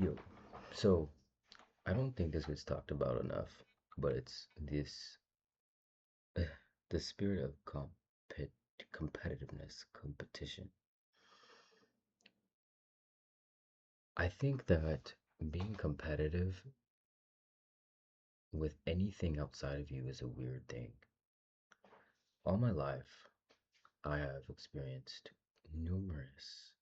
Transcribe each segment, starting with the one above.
Yo, so I don't think this gets talked about enough, but it's this the spirit of competitiveness, competition. I think that being competitive with anything outside of you is a weird thing. All my life, I have experienced numerous.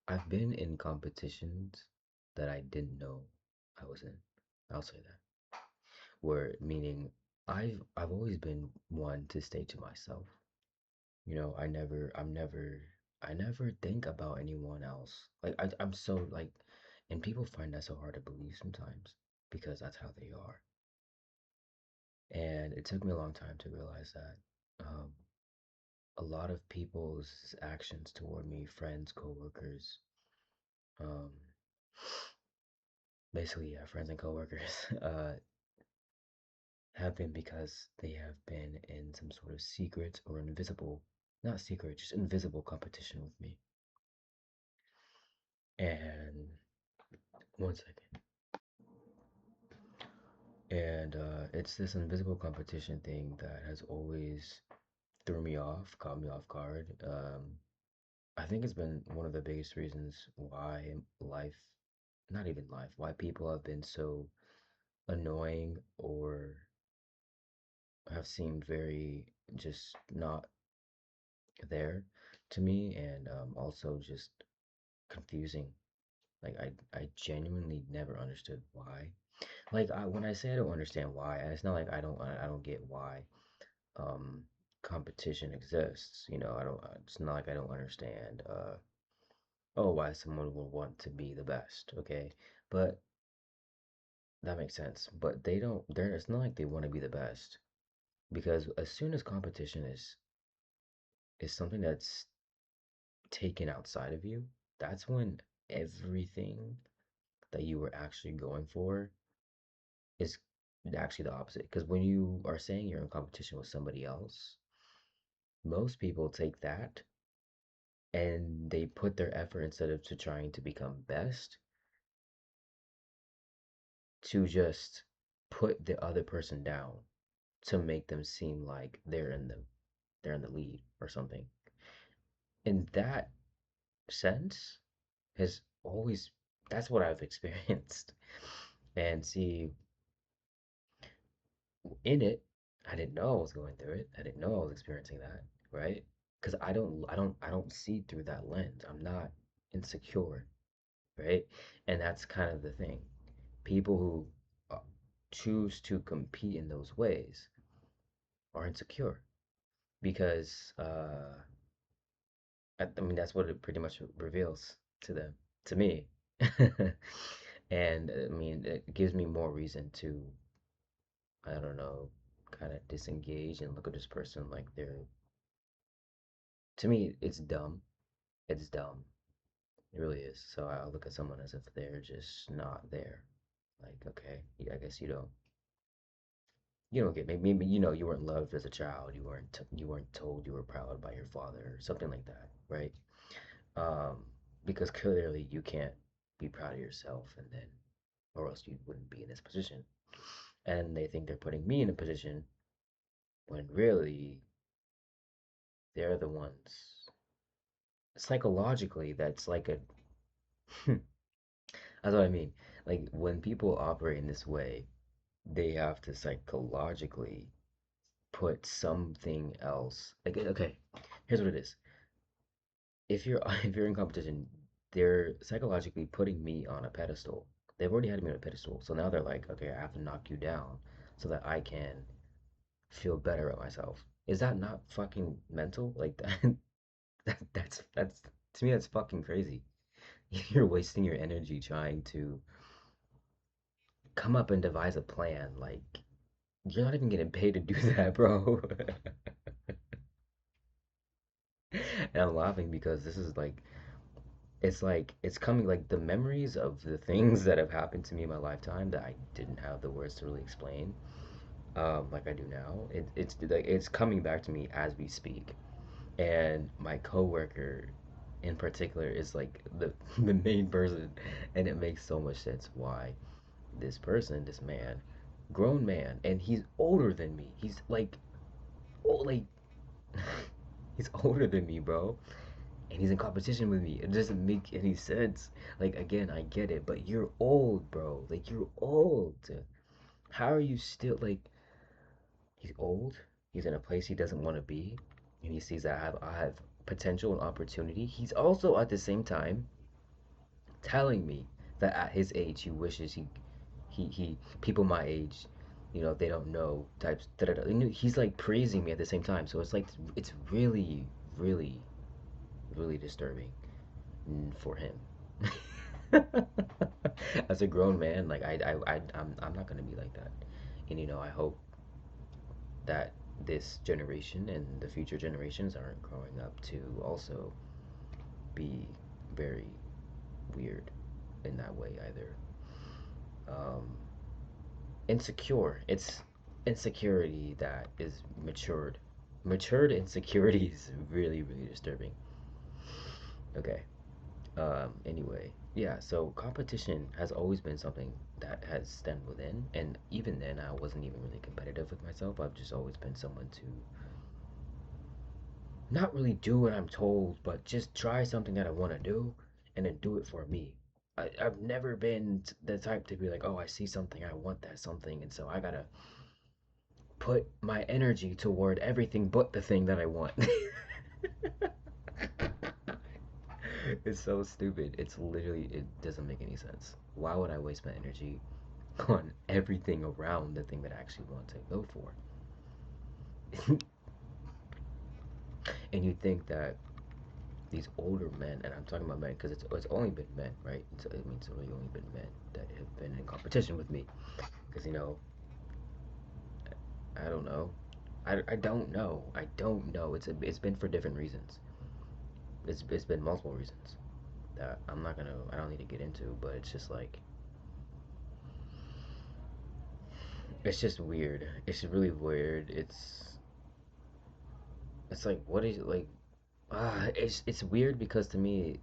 I've been in competitions that I didn't know I was in. I'll say that. Where meaning I've always been one to stay to myself. I never think about anyone else. I'm so like, and people find that so hard to believe sometimes because that's how they are. And it took me a long time to realize that. A lot of people's actions toward me, friends, coworkers, um, basically, yeah, friends and coworkers, have been because they have been in some sort of secret or invisible, not secret, just invisible competition with me. And one second. And it's this invisible competition thing that has always threw me off, caught me off guard. I think it's been one of the biggest reasons why life, not even life, why people have been so annoying or have seemed very just not there to me, and also just confusing. I genuinely never understood why. When I say I don't understand why, and it's not like I don't get why um competition exists. I don't. It's not like I don't understand. Oh, why someone would want to be the best. Okay, but that makes sense. But they don't. They're. It's not like they want to be the best because as soon as competition is something that's taken outside of you, that's when everything that you were actually going for is actually the opposite. Because when you are saying you're in competition with somebody else, most people take that and they put their effort instead of to trying to become best to just put the other person down to make them seem like they're in the lead or something. In that sense has always that's what I've experienced. And see, in it, I didn't know I was going through it. I didn't know I was experiencing that, right? Because I don't see through that lens. I'm not insecure, right? And that's kind of the thing. People who uh, choose to compete in those ways are insecure because I mean that's what it pretty much reveals to them, to me. And I mean it gives me more reason to, I don't know, kind of disengage and look at this person like they're, to me it's dumb. It's dumb. It really is. So I look at someone as if they're just not there. Like, okay, yeah, I guess you don't get, maybe you weren't loved as a child. You weren't told you were proud by your father or something like that, right? Um, because clearly you can't be proud of yourself, and then or else you wouldn't be in this position. And they think they're putting me in a position when really they're the ones psychologically that's like a that's what I mean. Like when people operate in this way, they have to psychologically put something else. Like, okay, here's what it is. If you're if you're in competition, they're psychologically putting me on a pedestal. They've already had me on a pedestal, so now they're like, okay, I have to knock you down so that I can feel better about myself. Is that not fucking mental? Like that, that's to me that's fucking crazy. You're wasting your energy trying to come up and devise a plan. Like you're not even getting paid to do that, bro. And I'm laughing because this is like it's coming like the memories of the things that have happened to me in my lifetime that I didn't have the words to really explain, like I do now. It's coming back to me as we speak. And my coworker in particular is like the main person, and it makes so much sense why this person, this man, grown man, and he's older than me. He's like, oh, like he's older than me, bro, and he's in competition with me. It doesn't make any sense. Like again, I get it, but you're old, bro. Like you're old. How are you still like? He's old. He's in a place he doesn't want to be, and he sees that I have potential and opportunity. He's also at the same time telling me that at his age he wishes he people my age, they don't know types. Da, da, da. He's like praising me at the same time, so it's like it's really, really, really disturbing for him. As a grown man, like I'm not gonna be like that, and I hope that this generation and the future generations aren't growing up to also be very weird in that way either. Um, Insecure. It's insecurity that is matured. Matured insecurity is really, really disturbing. Okay. Anyway, yeah, so competition has always been something that has stemmed within, and even then, I wasn't even really competitive with myself. I've just always been someone to not really do what I'm told, but just try something that I want to do and then do it for me. I've never been the type to be like, oh, I see something, I want that something, and so I gotta put my energy toward everything but the thing that I want. It's so stupid. It's literally, it doesn't make any sense. Why would I waste my energy on everything around the thing that I actually want to go for? And you think that these older men, and I'm talking about men because it's only been men, right? It means it's really only been men that have been in competition with me. Because, I don't know. I don't know. I don't know. It's been for different reasons. It's been multiple reasons that I don't need to get into, but it's just like, it's just weird. It's really weird. It's like, what is it like? It's weird because to me,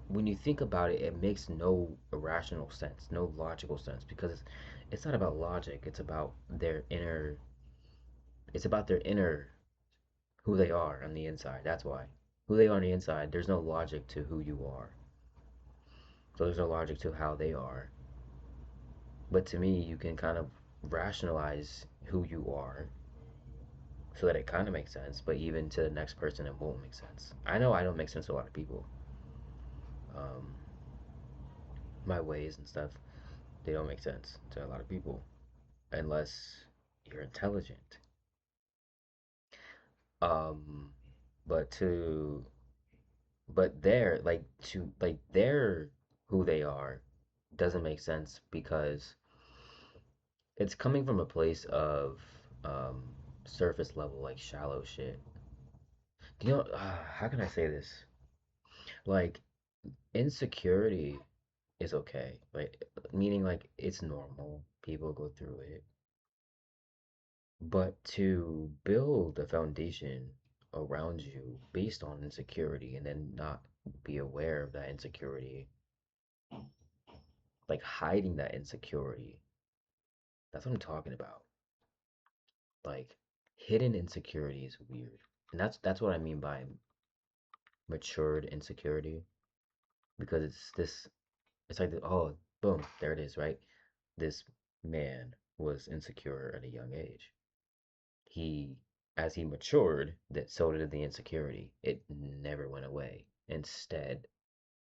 when you think about it, it makes no rational sense, no logical sense because it's not about logic. It's about their inner, who they are on the inside. That's why. Who they are on the inside, there's no logic to who you are. So there's no logic to how they are. But to me, you can kind of rationalize who you are so that it kind of makes sense, but even to the next person, it won't make sense. I know I don't make sense to a lot of people. Um, my ways and stuff, they don't make sense to a lot of people unless you're intelligent. Um, but to but they're who they are doesn't make sense because it's coming from a place of um surface level, like shallow shit. Do you know, how can I say this? Like insecurity is okay. Like meaning like it's normal. People go through it. But to build a foundation around you based on insecurity and then not be aware of that insecurity, like hiding that insecurity, that's what I'm talking about. Like hidden insecurity is weird. And that's what I mean by matured insecurity because it's like oh, boom, there it is, right? This man was insecure at a young age. He As he matured, that so did the insecurity. It never went away. Instead,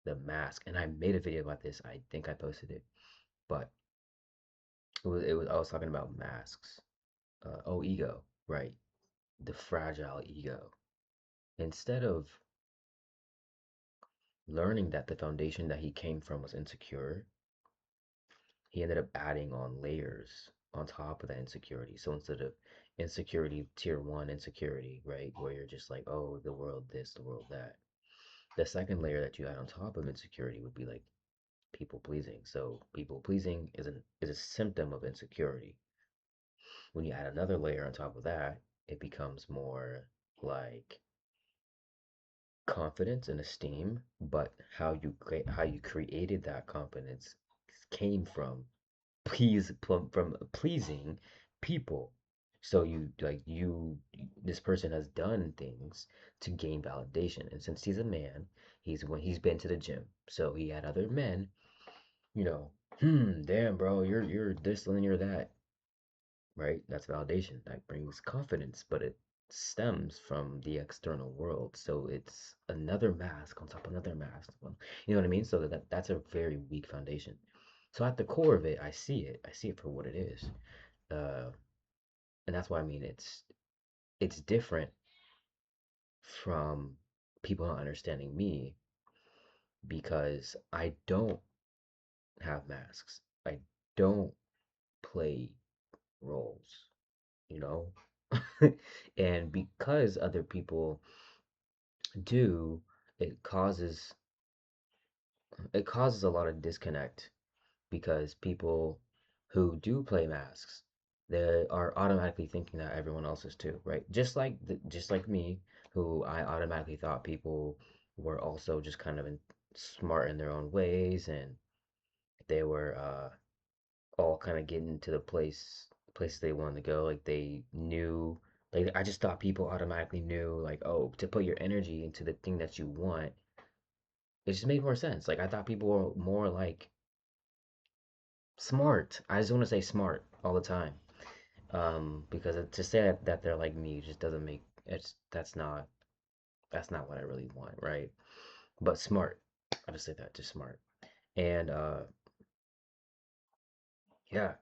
the mask, and I made a video about this. I think I posted it, but it was I was talking about masks. Ego, right? The fragile ego. Instead of learning that the foundation that he came from was insecure, he ended up adding on layers on top of that insecurity. So instead of insecurity, tier one insecurity, right? Where you're just like, oh, the world this, the world that. The second layer that you add on top of insecurity would be like people pleasing. So people pleasing is a symptom of insecurity. When you add another layer on top of that, it becomes more like confidence and esteem, but how you created that confidence came from from pleasing people. So this person has done things to gain validation, and since he's a man, he's been to the gym, so he had other men, you know, damn, bro, you're this and you're that, right? That's validation. That brings confidence, but it stems from the external world. So it's another mask on top of another mask. You know what I mean? So that's a very weak foundation. So at the core of it, I see it. I see it for what it is. Uh, and that's why I mean it's different from people not understanding me because I don't have masks. I don't play roles, you know? And because other people do, it causes it causes a lot of disconnect because people who do play masks, they are automatically thinking that everyone else is too, right? Just like me, who I automatically thought people were also just kind of smart in their own ways, and they were all kind of getting to the places they wanted to go. Like they knew, like I just thought people automatically knew, like, oh, to put your energy into the thing that you want. It just made more sense. Like I thought people were more like smart. I just want to say smart all the time. Because to say that they're like me just doesn't make it's that's not what I really want, right? But smart. I'll just say that, just smart. And yeah.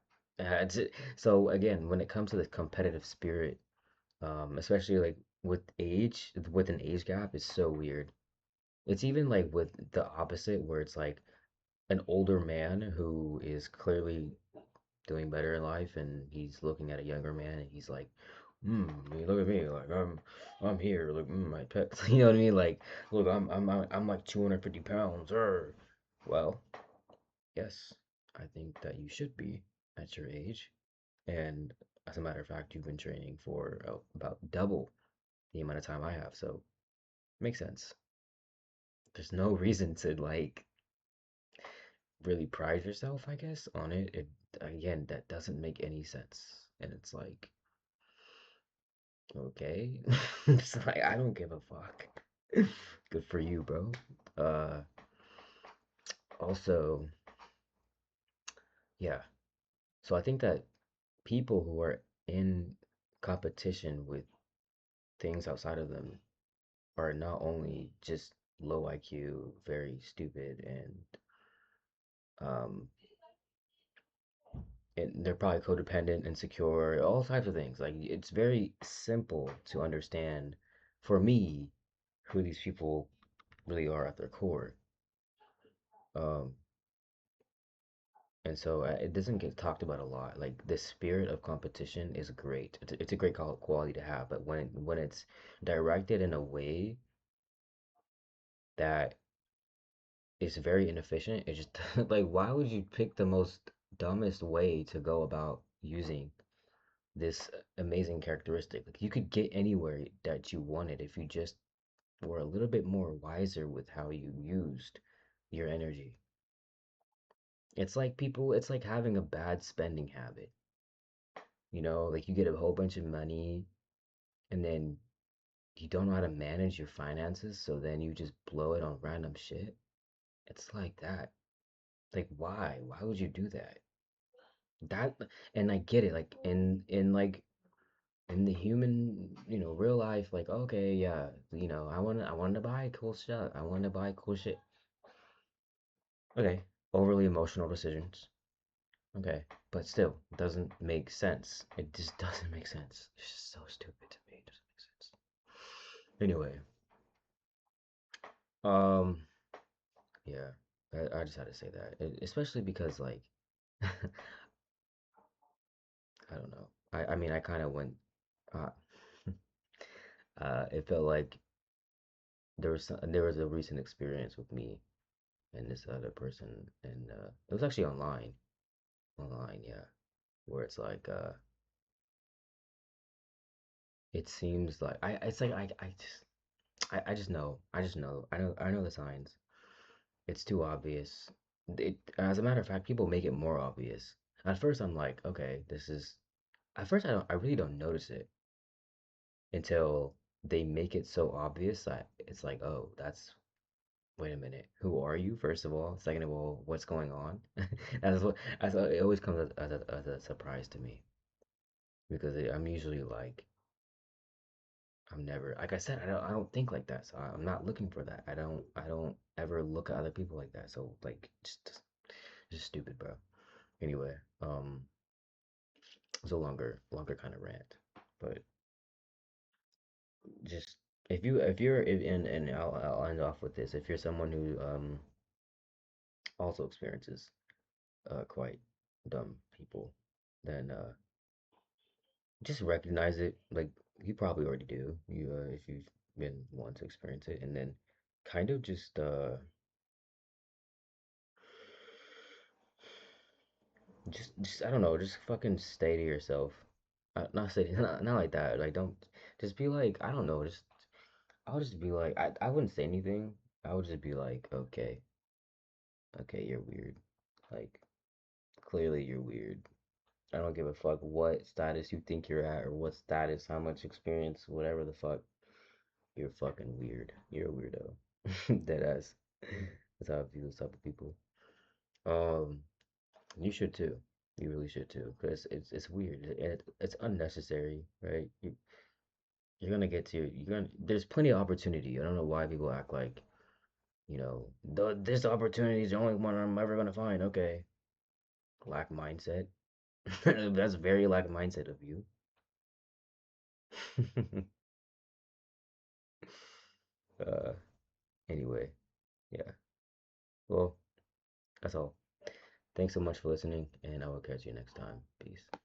So again, when it comes to the competitive spirit, especially like with an age gap, it's so weird. It's even like with the opposite, where it's like an older man who is clearly doing better in life, and he's looking at a younger man, and he's like, look at me, like I'm here, look, my pecs, you know what I mean? Like, look, I'm like 250 pounds, Well, yes, I think that you should be at your age, and as a matter of fact, you've been training for about double the amount of time I have, so makes sense. There's no reason to like really pride yourself, I guess, on it. It again, that doesn't make any sense, and it's like, okay. It's like I don't give a fuck. Good for you, bro. Uh Also, yeah. So I think that people who are in competition with things outside of them are not only just low IQ, very stupid, um and they're probably codependent, insecure, all types of things. Like it's very simple to understand for me who these people really are at their core. Um And so it doesn't get talked about a lot. Like the spirit of competition is great. It's a great quality to have, but when it's directed in a way that is very inefficient, it just like why would you pick the most dumbest way to go about using this amazing characteristic? Like you could get anywhere that you wanted if you just were a little bit more wiser with how you used your energy. It's like having a bad spending habit. Like you get a whole bunch of money and then you don't know how to manage your finances, so then you just blow it on random shit. It's like that. Like why? Why would you do that? That and I get it. Like in the human, real life, like okay, yeah, I wanted to buy cool stuff. I wanted to buy cool shit. Okay. Overly emotional decisions. Okay. But still, doesn't make sense. It just doesn't make sense. It's just so stupid to me. It doesn't make sense. Anyway, um, yeah, I just had to say that, especially because like I don't know. I mean I kind of went. Uh, it felt like there was a recent experience with me and this other person, and it was actually online, yeah, where it's like it seems like I it's like I just I just know. I just know. I know the signs. It's too obvious. As a matter of fact, people make it more obvious. At first, I'm like, okay, this is. At first, I really don't notice it until they make it so obvious that it's like, oh, that's. Wait a minute. Who are you? First of all. Second of all, what's going on? That's what. It always comes as a surprise to me because I'm usually like, I'm never. Like I said, I don't think like that. So I'm not looking for that. I don't ever look at other people like that. So like, just stupid, bro. Anyway, it's a longer kind of rant, but just if you're if, and I'll end off with this. If you're someone who also experiences quite dumb people, then just recognize it. Like you probably already do. You if you've been one to experience it, and then kind of just I don't know, just fucking stay to yourself. Not say not like that. Like don't just be like I don't know. Just I'll just be like I wouldn't say anything. I would just be like okay, okay, you're weird. Like clearly you're weird. I don't give a fuck what status you think you're at or what status, how much experience, whatever the fuck. You're fucking weird. You're a weirdo. Deadass. That's how I feel with type of people. Um, you should too. You really should too, because it's weird. It's unnecessary, right? You're gonna get to you're gonna. There's plenty of opportunity. I don't know why people act like this opportunity is the only one I'm ever gonna find. Okay, lack mindset. That's very lack mindset of you. uh, anyway, yeah. Well, that's all. Thanks so much for listening, and I will catch you next time. Peace.